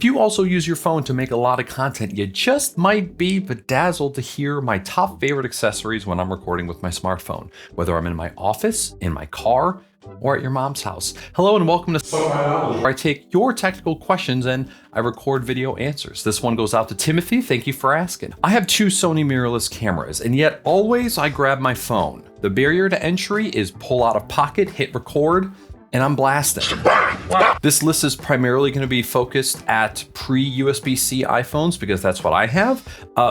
If you also use your phone to make a lot of content, you just might be bedazzled to hear my top favorite accessories when I'm recording with my smartphone, whether I'm in my office, in my car, or at your mom's house. Hello and welcome to where I take your technical questions and I record video answers. This one goes out to Timothy. Thank you for asking. I have two Sony mirrorless cameras, and yet always I grab my phone. The barrier to entry is pull out of pocket, hit record, and I'm blasting. This list is primarily going to be focused at pre-USB-C iPhones because that's what I have.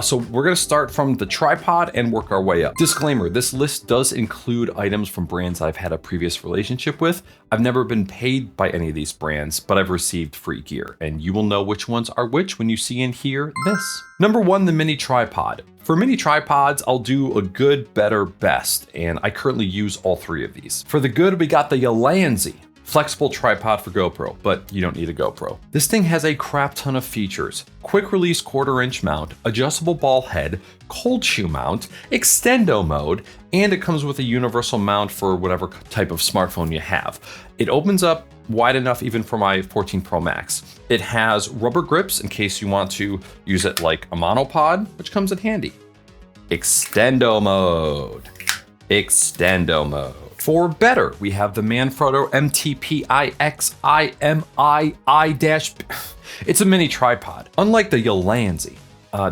So we're going to start from the tripod and work our way up. Disclaimer, this list does include items from brands I've had a previous relationship with. I've never been paid by any of these brands, but I've received free gear, and you will know which ones are which when you see and hear this. Number one, the mini tripod. For mini tripods, I'll do a good, better, best, and I currently use all three of these. For the good, we got the Ulanzi flexible tripod for GoPro, but you don't need a GoPro. This thing has a crap ton of features. Quick release 1/4" mount, adjustable ball head, cold shoe mount, extendo mode, and it comes with a universal mount for whatever type of smartphone you have. It opens up wide enough even for my 14 Pro Max. It has rubber grips in case you want to use it like a monopod, which comes in handy. Extendo mode. Extendo mode. For better, we have the Manfrotto MTPIXIMI-I-. It's a mini tripod. Unlike the Ulanzi,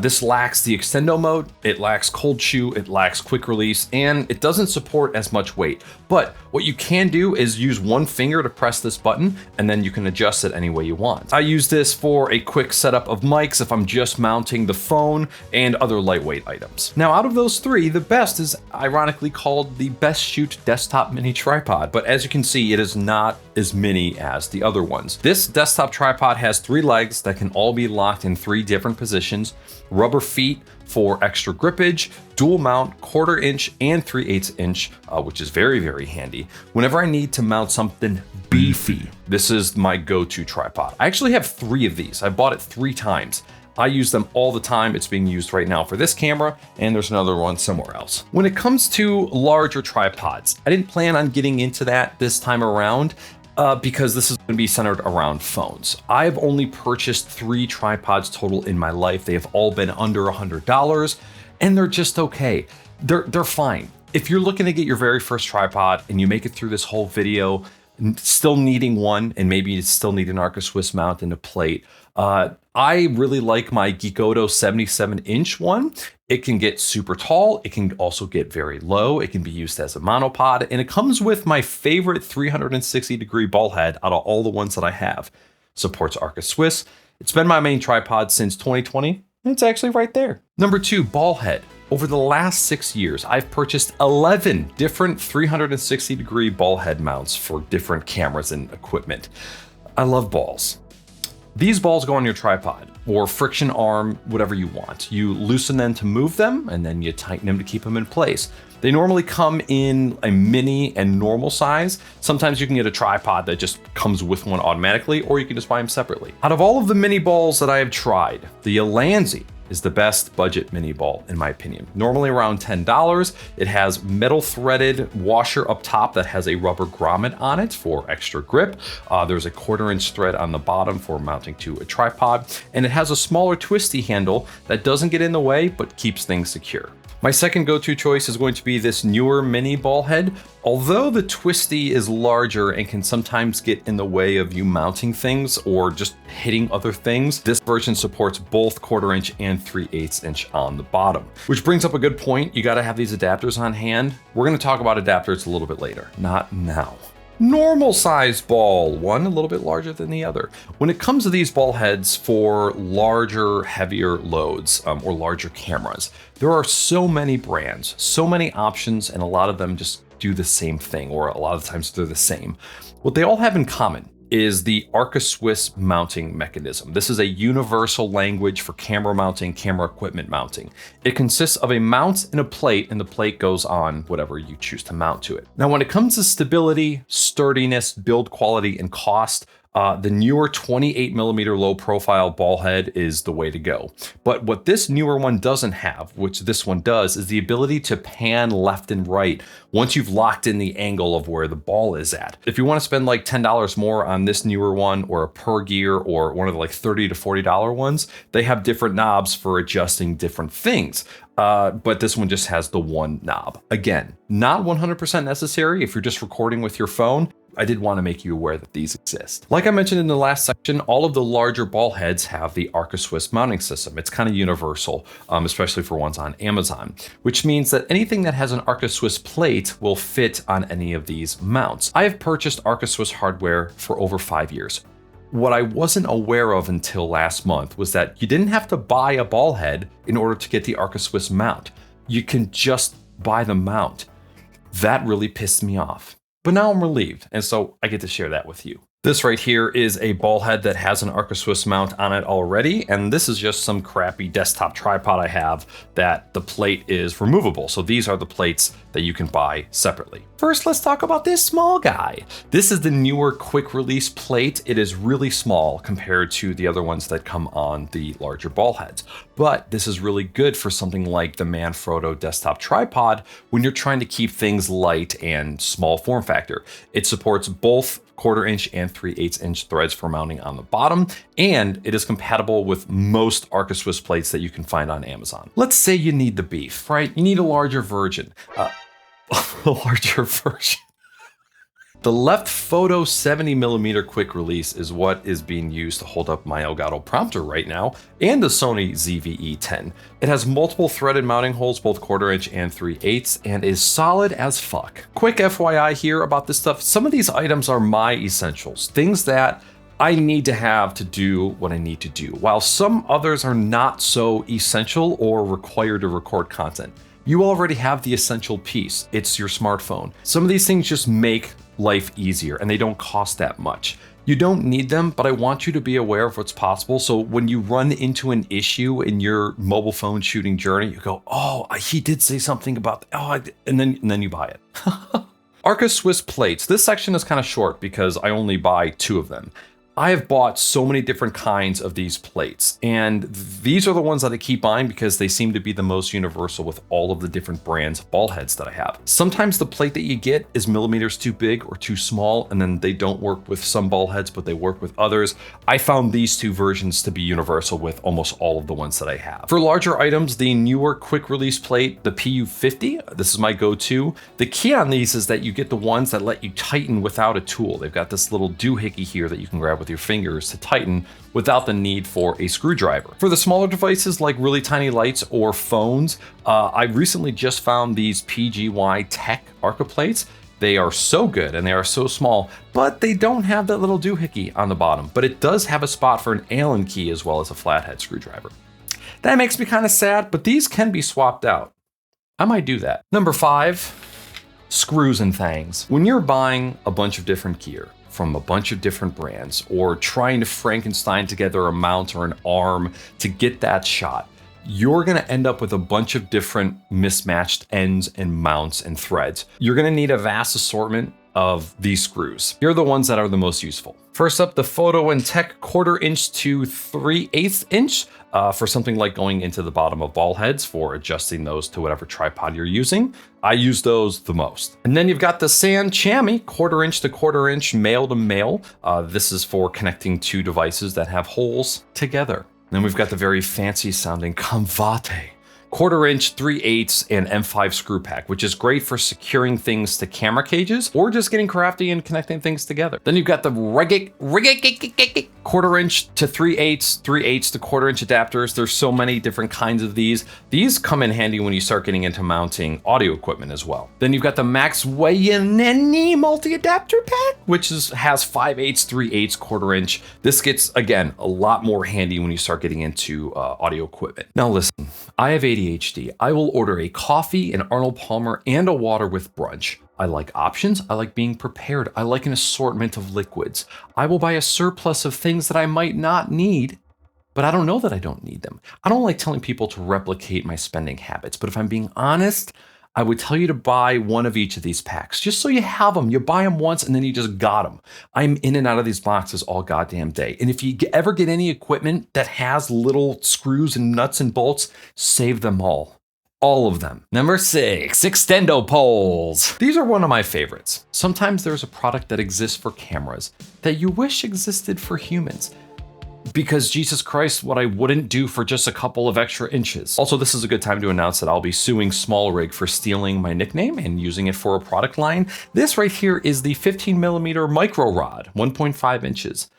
this lacks the extendo mode, it lacks cold shoe, it lacks quick release, and it doesn't support as much weight. But what you can do is use one finger to press this button, and then you can adjust it any way you want. I use this for a quick setup of mics if I'm just mounting the phone and other lightweight items. Now, out of those three, the best is ironically called the Best Shoot Desktop Mini Tripod, but as you can see, it is not as mini as the other ones. This desktop tripod has 3 legs that can all be locked in 3 different positions, rubber feet for extra grippage, dual mount 1/4" and 3/8" inch, which is very, very handy. Whenever I need to mount something beefy, this is my go-to tripod. I actually have 3 of these. I bought it 3 times. I use them all the time. It's being used right now for this camera, and there's another one somewhere else. When it comes to larger tripods, I didn't plan on getting into that this time around, because this is going to be centered around phones. I've only purchased 3 tripods total in my life. They have all been under $100, and they're just okay. They're fine. If you're looking to get your very first tripod and you make it through this whole video still needing one, and maybe you still need an Arca Swiss mount and a plate, I really like my Geekoto 77" one. It can get super tall. It can also get very low. It can be used as a monopod, and it comes with my favorite 360-degree ball head out of all the ones that I have. Supports Arca Swiss. It's been my main tripod since 2020, and it's actually right there. Number 2, ball head. Over the last 6 years, I've purchased 11 different 360-degree ball head mounts for different cameras and equipment. I love balls. These balls go on your tripod or friction arm, whatever you want. You loosen them to move them, and then you tighten them to keep them in place. They normally come in a mini and normal size. Sometimes you can get a tripod that just comes with one automatically, or you can just buy them separately. Out of all of the mini balls that I have tried, the Ulanzi is the best budget mini ball in my opinion. Normally around $10. It has metal threaded washer up top that has a rubber grommet on it for extra grip. There's a 1/4" thread on the bottom for mounting to a tripod, and it has a smaller twisty handle that doesn't get in the way but keeps things secure. My second go-to choice is going to be this newer mini ball head. Although the twisty is larger and can sometimes get in the way of you mounting things or just hitting other things, this version supports both 1/4" and 3/8" inch on the bottom. Which brings up a good point. You gotta have these adapters on hand. We're gonna talk about adapters a little bit later, not now. Normal size ball, one a little bit larger than the other. When it comes to these ball heads for larger, heavier loads or larger cameras, there are so many brands, so many options, and a lot of them just do the same thing, or a lot of times they're the same. What they all have in common is the Arca Swiss mounting mechanism. This is a universal language for camera mounting, camera equipment mounting. It consists of a mount and a plate, and the plate goes on whatever you choose to mount to it. Now, when it comes to stability, sturdiness, build quality, and cost, The newer 28 millimeter low profile ball head is the way to go. But what this newer one doesn't have, which this one does, is the ability to pan left and right once you've locked in the angle of where the ball is at. If you want to spend like $10 more on this newer one, or a Per Gear, or one of the like $30 to $40 ones, they have different knobs for adjusting different things. But this one just has the one knob. Again, not 100% necessary if you're just recording with your phone. I did want to make you aware that these exist. Like I mentioned in the last section, all of the larger ball heads have the Arca Swiss mounting system. It's kind of universal, especially for ones on Amazon, which means that anything that has an Arca Swiss plate will fit on any of these mounts. I have purchased Arca Swiss hardware for over 5 years. What I wasn't aware of until last month was that you didn't have to buy a ball head in order to get the Arca Swiss mount. You can just buy the mount. That really pissed me off. But now I'm relieved, and so I get to share that with you. This right here is a ball head that has an Arca Swiss mount on it already, and this is just some crappy desktop tripod I have that the plate is removable. So these are the plates that you can buy separately. First, let's talk about this small guy. This is the newer quick release plate. It is really small compared to the other ones that come on the larger ball heads. But this is really good for something like the Manfrotto desktop tripod when you're trying to keep things light and small form factor. It supports both 1/4 inch and 3/8 inch threads for mounting on the bottom, and it is compatible with most Arca Swiss plates that you can find on Amazon. Let's say you need the beef, right? You need a larger version. A larger version. The left photo 70mm quick release is what is being used to hold up my Elgato prompter right now, and the Sony ZV-E10. It has multiple threaded mounting holes, both 1/4 inch and 3/8, and is solid as fuck. Quick FYI here about this stuff, some of these items are my essentials, things that I need to have to do what I need to do, while some others are not so essential or required to record content. You already have the essential piece, it's your smartphone. Some of these things just make life easier and they don't cost that much. You don't need them, but I want you to be aware of what's possible. So when you run into an issue in your mobile phone shooting journey, you go, oh, he did say something about that. And then you buy it. Arca Swiss plates. This section is kind of short because I only buy 2 of them. I have bought so many different kinds of these plates, and these are the ones that I keep buying because they seem to be the most universal with all of the different brands of ball heads that I have. Sometimes the plate that you get is millimeters too big or too small, and then they don't work with some ball heads, but they work with others. I found these 2 versions to be universal with almost all of the ones that I have. For larger items, the newer quick release plate, the PU50, this is my go-to. The key on these is that you get the ones that let you tighten without a tool. They've got this little doohickey here that you can grab with your fingers to tighten without the need for a screwdriver. For the smaller devices like really tiny lights or phones, I recently just found these PGY Tech Arca plates. They are so good and they are so small, but they don't have that little doohickey on the bottom, but it does have a spot for an Allen key as well as a flathead screwdriver. That makes me kind of sad, but these can be swapped out. I might do that. Number 5, screws and things. When you're buying a bunch of different gear from a bunch of different brands, or trying to Frankenstein together a mount or an arm to get that shot, you're gonna end up with a bunch of different mismatched ends and mounts and threads. You're gonna need a vast assortment of these screws. Here are the ones that are the most useful. First up, the Photo and Tech 1/4 inch to 3/8 inch for something like going into the bottom of ball heads for adjusting those to whatever tripod you're using. I use those the most. And then you've got the San Chami 1/4 inch to 1/4 inch male to male. This is for connecting 2 devices that have holes together. Then we've got the very fancy sounding Comvate 1/4 inch, 3/8 and M5 screw pack, which is great for securing things to camera cages or just getting crafty and connecting things together. Then you've got the 1/4 inch to 3/8, 3/8 to 1/4 inch adapters. There's so many different kinds of these. These come in handy when you start getting into mounting audio equipment as well. Then you've got the Magsafe multi-adapter pack, which has 5/8, 3/8, 1/4 inch. This gets, again, a lot more handy when you start getting into audio equipment. Now listen, I have ADHD. I will order a coffee, an Arnold Palmer, and a water with brunch. I like options. I like being prepared. I like an assortment of liquids. I will buy a surplus of things that I might not need, but I don't know that I don't need them. I don't like telling people to replicate my spending habits, but if I'm being honest, I would tell you to buy one of each of these packs, just so you have them. You buy them once and then you just got them. I'm in and out of these boxes all goddamn day. And if you ever get any equipment that has little screws and nuts and bolts, save them all. All of them. Number 6, extendo poles. These are one of my favorites. Sometimes there's a product that exists for cameras that you wish existed for humans. Because Jesus Christ, what I wouldn't do for just a couple of extra inches. Also, this is a good time to announce that I'll be suing Small Rig for stealing my nickname and using it for a product line. This right here is the 15mm micro rod, 1.5 inches.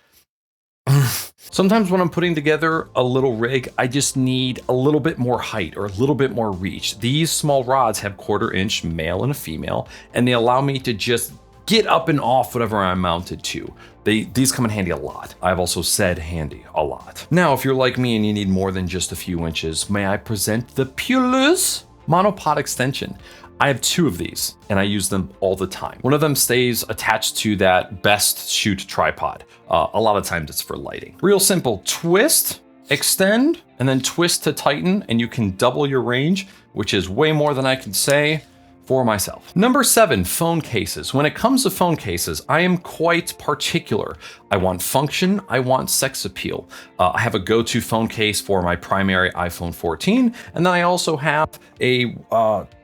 Sometimes when I'm putting together a little rig, I just need a little bit more height or a little bit more reach. These small rods have 1/4 inch male and a female, and they allow me to just get up and off whatever I'm mounted to. These come in handy a lot. I've also said handy a lot. Now, if you're like me and you need more than just a few inches, may I present the Pulis monopod extension. I have 2 of these and I use them all the time. One of them stays attached to that best shoot tripod. A lot of times it's for lighting. Real simple, twist, extend, and then twist to tighten, and you can double your range, which is way more than I can say for myself. Number 7, phone cases. When it comes to phone cases, I am quite particular. I want function, I want sex appeal. I have a go-to phone case for my primary iPhone 14, and then I also have a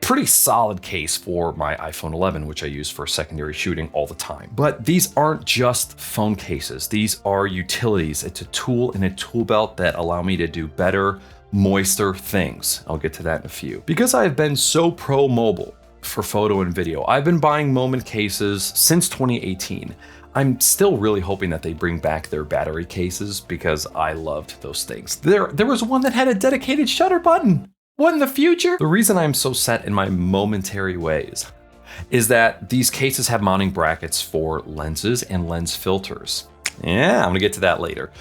pretty solid case for my iPhone 11, which I use for secondary shooting all the time. But these aren't just phone cases. These are utilities. It's a tool in a tool belt that allow me to do better, moister things. I'll get to that in a few. Because I've been so pro mobile for photo and video, I've been buying Moment cases since 2018. I'm still really hoping that they bring back their battery cases because I loved those things. There was one that had a dedicated shutter button. What in the future? The reason I'm so set in my momentary ways is that these cases have mounting brackets for lenses and lens filters. Yeah, I'm gonna get to that later.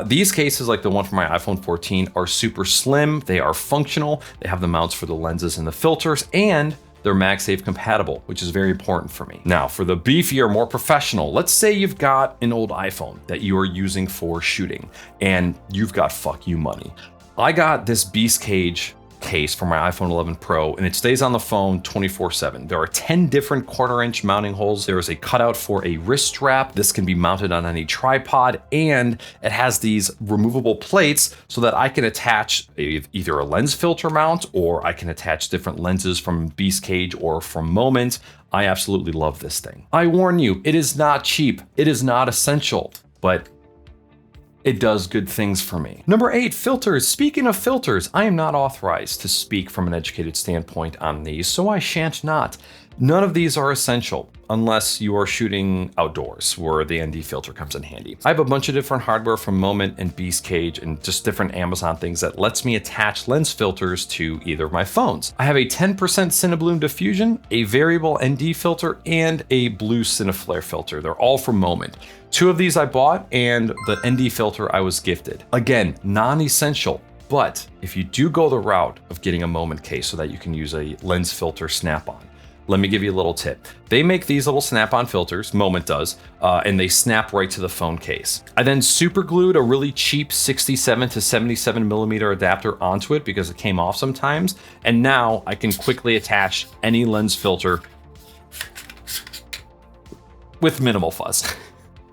These cases, like the one for my iPhone 14, are super slim. They are functional. They have the mounts for the lenses and the filters, and they're Magsafe compatible, which is very important for me. Now, for the beefier, more professional, let's say you've got an old iPhone that you are using for shooting, and you've got fuck you money. I got this Beast Cage case for my iPhone 11 Pro, and it stays on the phone 24/7. There are 10 different 1/4 inch mounting holes. There is a cutout for a wrist strap. This can be mounted on any tripod, and it has these removable plates so that I can attach either a lens filter mount, or I can attach different lenses from Beast Cage or from Moment. I absolutely love this thing. I warn you, it is not cheap. It is not essential, but it does good things for me. Number 8, filters. Speaking of filters, I am not authorized to speak from an educated standpoint on these, so I shan't not. None of these are essential unless you are shooting outdoors, where the ND filter comes in handy. I have a bunch of different hardware from Moment and Beast Cage and just different Amazon things that lets me attach lens filters to either of my phones. I have a 10% Cinebloom diffusion, a variable ND filter, and a blue Cineflare filter. They're all from Moment. 2 of these I bought, and the ND filter I was gifted. Again, non-essential, but if you do go the route of getting a Moment case so that you can use a lens filter snap-on, let me give you a little tip. They make these little snap-on filters, Moment does, and they snap right to the phone case. I then super glued a really cheap 67 to 77mm adapter onto it because it came off sometimes, and now I can quickly attach any lens filter with minimal fuss.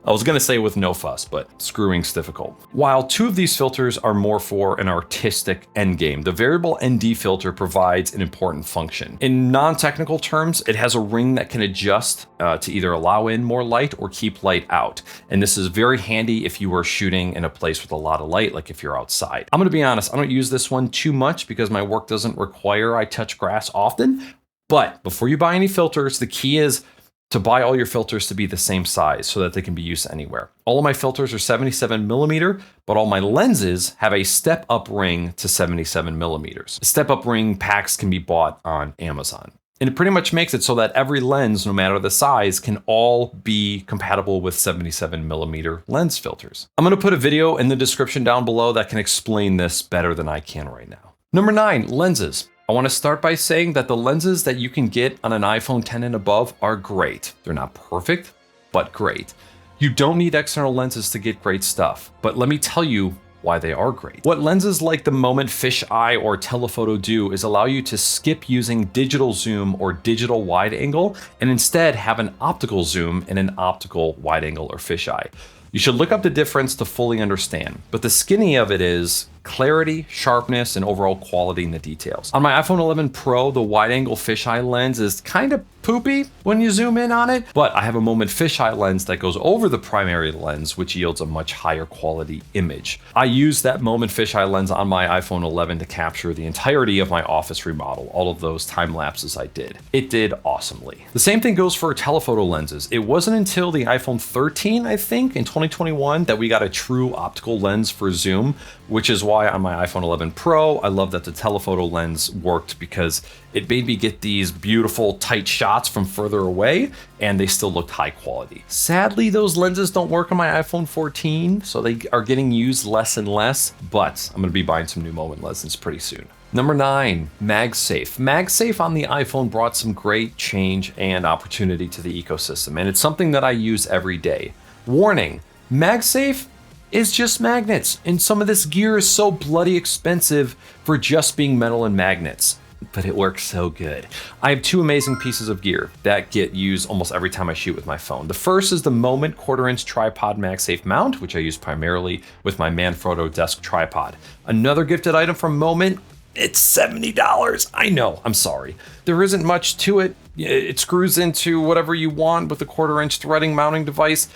I was gonna say with no fuss, but screwing's difficult. While 2 of these filters are more for an artistic endgame, the variable ND filter provides an important function. In non-technical terms, it has a ring that can adjust to either allow in more light or keep light out. And this is very handy if you are shooting in a place with a lot of light, like if you're outside. I'm gonna be honest, I don't use this one too much because my work doesn't require I touch grass often. But before you buy any filters, the key is to buy all your filters to be the same size so that they can be used anywhere. All of my filters are 77mm, but all my lenses have a step-up ring to 77mm. Step-up ring packs can be bought on Amazon. And it pretty much makes it so that every lens, no matter the size, can all be compatible with 77mm lens filters. I'm gonna put a video in the description down below that can explain this better than I can right now. Number 9, lenses. I want to start by saying that the lenses that you can get on an iPhone 10 and above are great. They're not perfect, but great. You don't need external lenses to get great stuff. But let me tell you why they are great. What lenses like the Moment Fisheye or Telephoto do is allow you to skip using digital zoom or digital wide angle and instead have an optical zoom and an optical wide angle or fisheye. You should look up the difference to fully understand, but the skinny of it is clarity, sharpness, and overall quality in the details. On my iPhone 11 Pro, the wide-angle fisheye lens is kind of poopy when you zoom in on it, but I have a Moment fisheye lens that goes over the primary lens, which yields a much higher quality image. I use that Moment fisheye lens on my iPhone 11 to capture the entirety of my office remodel, all of those time lapses I did. It did awesomely. The same thing goes for telephoto lenses. It wasn't until the iPhone 13, I think, in 2021 that we got a true optical lens for zoom, which is why on my iPhone 11 Pro, I love that the telephoto lens worked because it made me get these beautiful tight shots from further away and they still looked high quality. Sadly, those lenses don't work on my iPhone 14, so they are getting used less and less, but I'm gonna be buying some new Moment lenses pretty soon. Number 9, Magsafe. Magsafe on the iPhone brought some great change and opportunity to the ecosystem, and it's something that I use every day. Warning, Magsafe is just magnets, and some of this gear is so bloody expensive for just being metal and magnets, but it works so good. I have 2 amazing pieces of gear that get used almost every time I shoot with my phone. The first is the Moment 1/4" tripod Magsafe mount, which I use primarily with my Manfrotto desk tripod. Another gifted item from Moment, it's $70. I know, I'm sorry. There isn't much to it. It screws into whatever you want with the 1/4" threading mounting device.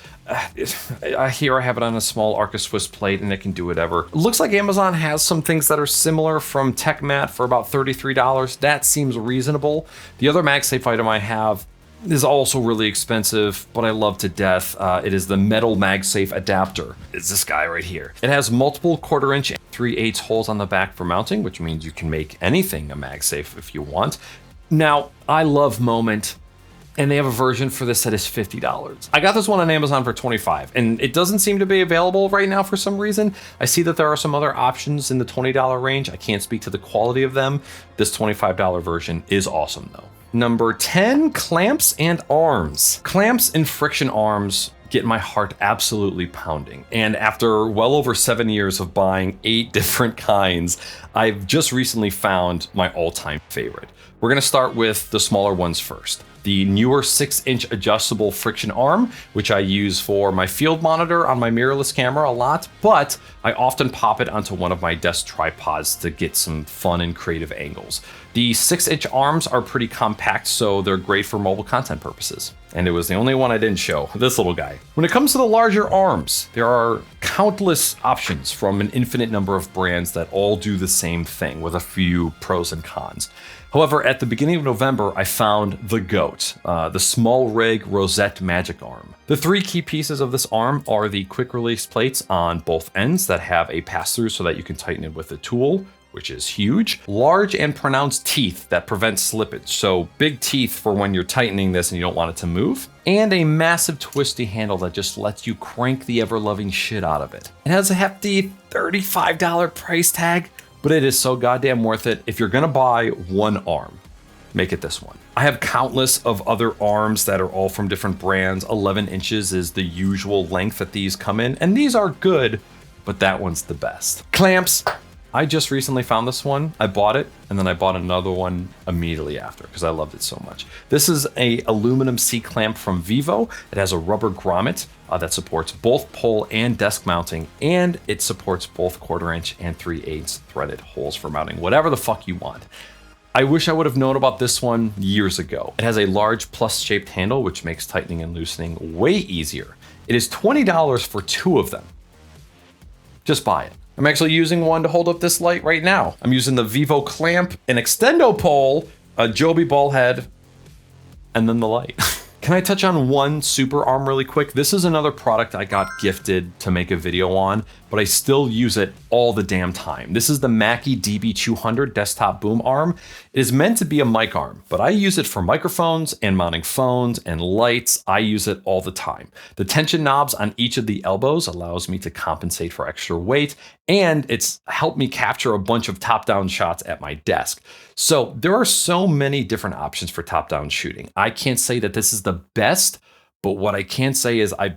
Here I have it on a small Arca Swiss plate and it can do whatever. It looks like Amazon has some things that are similar from TechMat for about $33. That seems reasonable. The other Magsafe item I have is also really expensive, but I love to death. It is the metal Magsafe adapter. It's this guy right here. It has multiple 1/4" and 3/8 holes on the back for mounting, which means you can make anything a Magsafe if you want. Now, I love Moment, and they have a version for this that is $50. I got this one on Amazon for $25, and it doesn't seem to be available right now for some reason. I see that there are some other options in the $20 range. I can't speak to the quality of them. This $25 version is awesome though. Number 10, clamps and arms. Clamps and friction arms get my heart absolutely pounding. And after well over 7 years of buying 8 different kinds, I've just recently found my all-time favorite. We're gonna start with the smaller ones first. The newer 6-inch adjustable friction arm, which I use for my field monitor on my mirrorless camera a lot, but I often pop it onto one of my desk tripods to get some fun and creative angles. The 6-inch arms are pretty compact, so they're great for mobile content purposes. And it was the only one I didn't show, this little guy. When it comes to the larger arms, there are countless options from an infinite number of brands that all do the same thing with a few pros and cons. However, at the beginning of November, I found the GOAT, the Small Rig Rosette Magic Arm. The 3 key pieces of this arm are the quick release plates on both ends that have a pass-through so that you can tighten it with a tool, which is huge. Large and pronounced teeth that prevent slippage, so big teeth for when you're tightening this and you don't want it to move. And a massive twisty handle that just lets you crank the ever-loving shit out of it. It has a hefty $35 price tag, but it is so goddamn worth it. If you're gonna buy one arm, make it this one. I have countless of other arms that are all from different brands. 11 inches is the usual length that these come in, and these are good, but that one's the best. Clamps. I just recently found this one. I bought it, and then I bought another one immediately after because I loved it so much. This is a aluminum C-clamp from Vivo. It has a rubber grommet that supports both pole and desk mounting, and it supports both 1/4" and 3/8 threaded holes for mounting whatever the fuck you want. I wish I would have known about this one years ago. It has a large plus-shaped handle, which makes tightening and loosening way easier. It is $20 for 2 of them. Just buy it. I'm actually using one to hold up this light right now. I'm using the Vivo clamp, an extendo pole, a Joby ball head, and then the light. Can I touch on one super arm really quick? This is another product I got gifted to make a video on, but I still use it all the damn time. This is the Mackie DB200 desktop boom arm. It is meant to be a mic arm, but I use it for microphones and mounting phones and lights. I use it all the time. The tension knobs on each of the elbows allows me to compensate for extra weight, and it's helped me capture a bunch of top-down shots at my desk. So there are so many different options for top-down shooting. I can't say that this is the best, but what I can say is I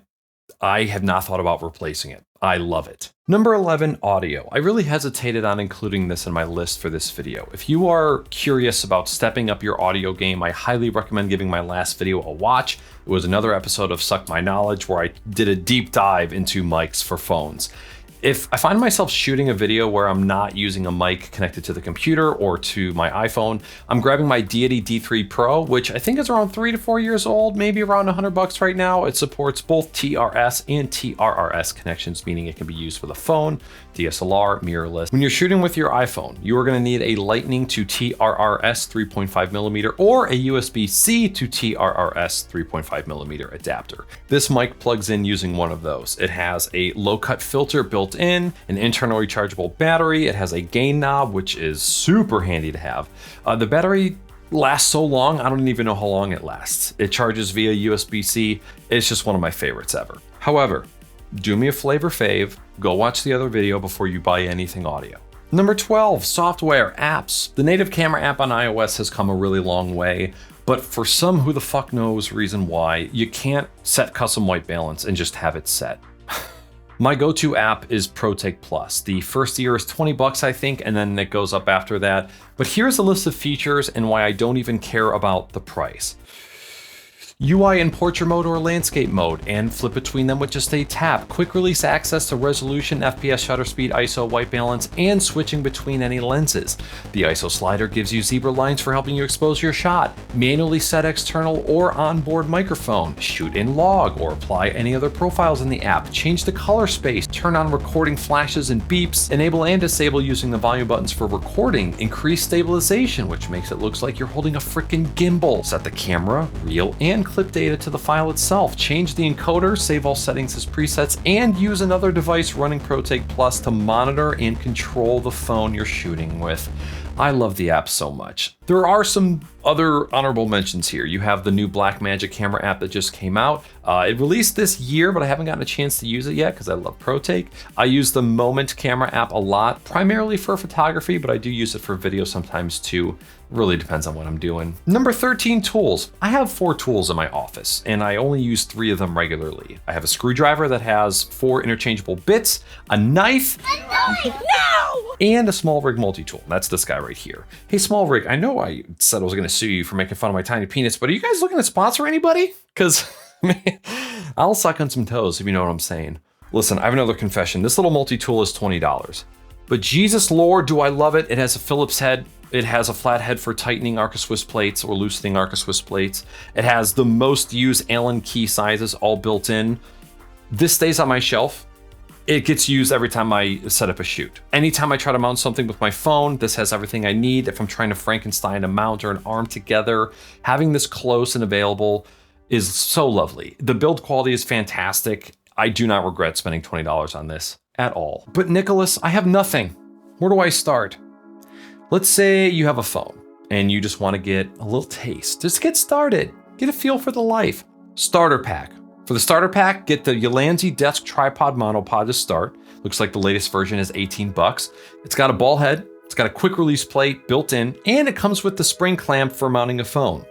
I have not thought about replacing it. I love it. Number 11, audio. I really hesitated on including this in my list for this video. If you are curious about stepping up your audio game, I highly recommend giving my last video a watch. It was another episode of Suck My Knowledge where I did a deep dive into mics for phones. If I find myself shooting a video where I'm not using a mic connected to the computer or to my iPhone, I'm grabbing my Deity D3 Pro, which I think is around 3 to 4 years old, maybe around $100 right now. It supports both TRS and TRRS connections, meaning it can be used with a phone, DSLR, mirrorless. When you're shooting with your iPhone, you are going to need a Lightning to TRRS 3.5mm or a USB-C to TRRS 3.5mm adapter. This mic plugs in using one of those. It has a low-cut filter built in, an internal rechargeable battery. It has a gain knob, which is super handy to have. The battery lasts so long, I don't even know how long it lasts. It charges via USB-C. It's just one of my favorites ever. However, do me a flavor fave, go watch the other video before you buy anything audio. Number 12, software, apps. The native camera app on iOS has come a really long way, but for some who the fuck knows reason why, you can't set custom white balance and just have it set. My go-to app is ProTake Plus. The first year is $20, I think, and then it goes up after that. But here's a list of features and why I don't even care about the price. UI in portrait mode or landscape mode, and flip between them with just a tap. Quick release access to resolution, FPS, shutter speed, ISO, white balance, and switching between any lenses. The ISO slider gives you zebra lines for helping you expose your shot. Manually set external or onboard microphone. Shoot in log or apply any other profiles in the app. Change the color space. Turn on recording flashes and beeps. Enable and disable using the volume buttons for recording. Increase stabilization, which makes it look like you're holding a freaking gimbal. Set the camera, reel, and clip data to the file itself. Change the encoder, save all settings as presets, and use another device running ProTake Plus to monitor and control the phone you're shooting with. I love the app so much. There are some other honorable mentions here. You have the new Blackmagic camera app that just came out. It released this year, but I haven't gotten a chance to use it yet because I love ProTake. I use the Moment camera app a lot, primarily for photography, but I do use it for video sometimes too. Really depends on what I'm doing. Number 13, tools. I have 4 tools in my office, and I only use 3 of them regularly. I have a screwdriver that has 4 interchangeable bits, a knife, and a small rig multi-tool. That's this guy right here. Hey, small rig, I know I said I was gonna sue you for making fun of my tiny penis, but are you guys looking to sponsor anybody? Because I'll suck on some toes if you know what I'm saying. Listen, I have another confession. This little multi-tool is $20, but Jesus Lord, do I love it. It has a Phillips head. It has a flat head for tightening Arca Swiss plates or loosening Arca Swiss plates. It has the most used Allen key sizes all built in. This stays on my shelf. It gets used every time I set up a shoot. Anytime I try to mount something with my phone, this has everything I need. If I'm trying to Frankenstein a mount or an arm together, having this close and available is so lovely. The build quality is fantastic. I do not regret spending $20 on this at all. But Nicholas, I have nothing. Where do I start? Let's say you have a phone and you just want to get a little taste. Just get started. Get a feel for the life. Starter pack. For the starter pack, get the Ulanzi desk tripod monopod to start. Looks like the latest version is $18. It's got a ball head. It's got a quick release plate built in, and it comes with the spring clamp for mounting a phone.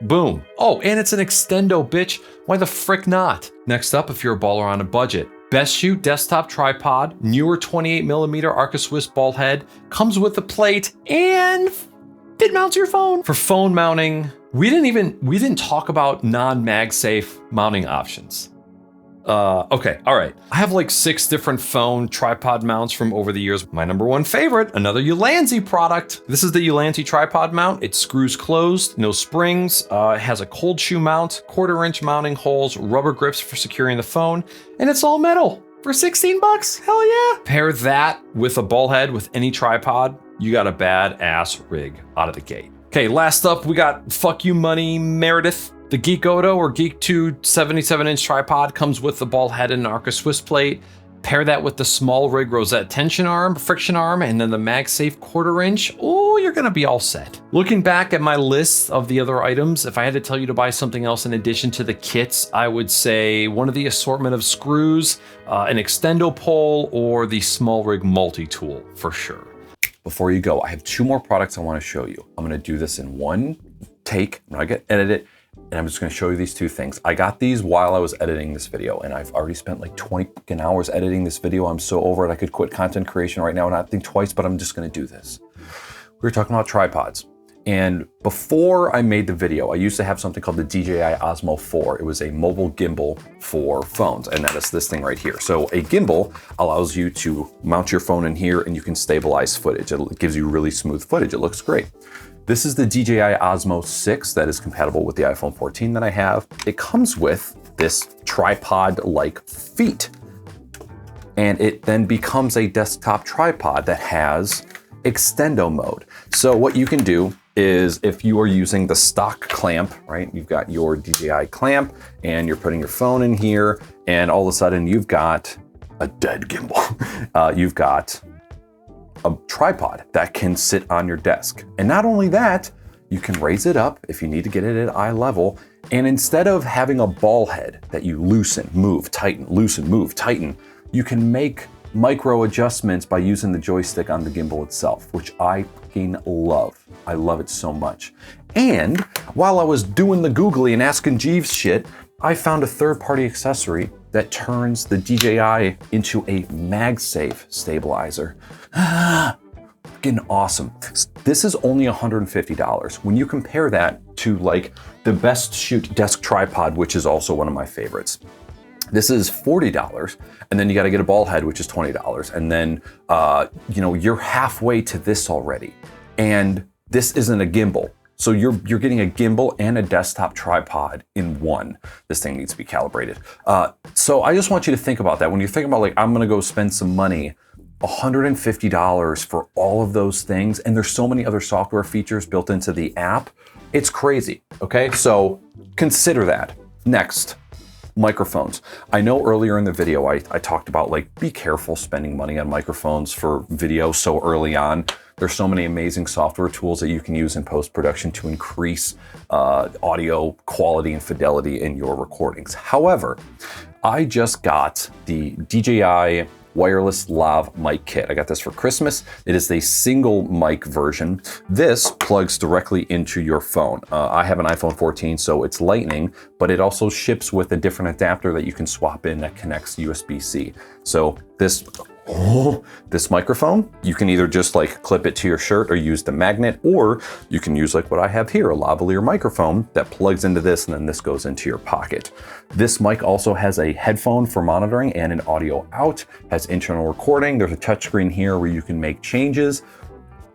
Boom. Oh, and it's an extendo, bitch. Why the frick not? Next up, if you're a baller on a budget, Best Shoot desktop tripod, newer 28mm Arca Swiss ball head, comes with a plate, and it mounts your phone. For phone mounting, we didn't talk about non-MagSafe mounting options. Okay, all right. I have like 6 different phone tripod mounts from over the years. My number 1 favorite, another Ulanzi product. This is the Ulanzi tripod mount. It screws closed, no springs. It has a cold shoe mount, 1/4-inch mounting holes, rubber grips for securing the phone, and it's all metal for $16. Hell yeah. Pair that with a ball head with any tripod, you got a badass rig out of the gate. Okay, last up, we got Fuck You Money Meredith. The Geek Oto or Geek 2 77-inch tripod comes with the ball head and an Arca Swiss plate. Pair that with the small rig rosette tension arm, friction arm, and then the MagSafe 1/4-inch. Oh, you're gonna be all set. Looking back at my list of the other items, if I had to tell you to buy something else in addition to the kits, I would say one of the assortment of screws, an extendo pole, or the small rig multi-tool for sure. Before you go, I have 2 more products I wanna show you. I'm gonna do this in one take. I'm not gonna edit it. And I'm just gonna show you these two things. I got these while I was editing this video, and I've already spent like 20 fucking hours editing this video. I'm so over it. I could quit content creation right now and not think twice, but I'm just gonna do this. We were talking about tripods. And before I made the video, I used to have something called the DJI Osmo 4. It was a mobile gimbal for phones, and that is this thing right here. So a gimbal allows you to mount your phone in here and you can stabilize footage. It gives you really smooth footage. It looks great. This is the DJI Osmo 6 that is compatible with the iPhone 14 that I have. It comes with this tripod-like feet, and it then becomes a desktop tripod that has extendo mode. So what you can do is if you are using the stock clamp, right? You've got your DJI clamp and you're putting your phone in here, and all of a sudden you've got a dead gimbal. You've got a tripod that can sit on your desk. And not only that, you can raise it up if you need to get it at eye level. And instead of having a ball head that you loosen, move, tighten, loosen, move, tighten, you can make micro adjustments by using the joystick on the gimbal itself, which I fucking love. I love it so much. And while I was doing the googly and asking Jeeves shit, I found a third-party accessory that turns the DJI into a MagSafe stabilizer. Fucking awesome. This is only $150. When you compare that to like the Best Shoot desk tripod, which is also one of my favorites, this is $40, and then you got to get a ball head, which is $20, and then you're halfway to this already. And this isn't a gimbal, so you're getting a gimbal and a desktop tripod in one. This thing needs to be calibrated. So I just want you to think about that when you think about like I'm gonna go spend some money. $150 for all of those things, and there's so many other software features built into the app. It's crazy. Okay, so consider that. Next. Microphones. I know earlier in the video I talked about like be careful spending money on microphones for video so early on. There's so many amazing software tools that you can use in post-production to increase audio quality and fidelity in your recordings. However, I just got the DJI wireless lav mic kit. I got this for Christmas. It is a single mic version. This plugs directly into your phone. I have an iPhone 14, so it's Lightning, but it also ships with a different adapter that you can swap in that connects USB-C. So this microphone, you can either just like clip it to your shirt or use the magnet, or you can use like what I have here, a lavalier microphone that plugs into this and then this goes into your pocket. This mic also has a headphone for monitoring and an audio out, has internal recording. There's a touchscreen here where you can make changes.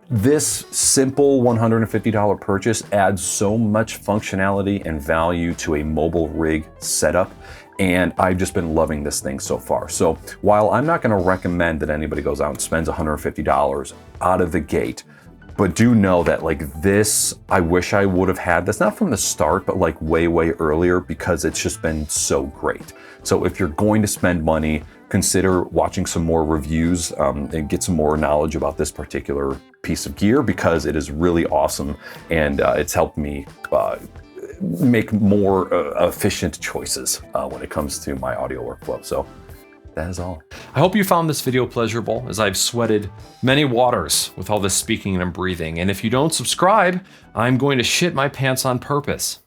This simple $150 purchase adds so much functionality and value to a mobile rig setup. And I've just been loving this thing so far. So while I'm not gonna recommend that anybody goes out and spends $150 out of the gate, but do know that like this, I wish I would have had this, not from the start, but like way, way earlier, because it's just been so great. So if you're going to spend money, consider watching some more reviews and get some more knowledge about this particular piece of gear, because it is really awesome and it's helped me make more efficient choices when it comes to my audio workflow. So that is all. I hope you found this video pleasurable, as I've sweated many waters with all this speaking and breathing. And if you don't subscribe, I'm going to shit my pants on purpose.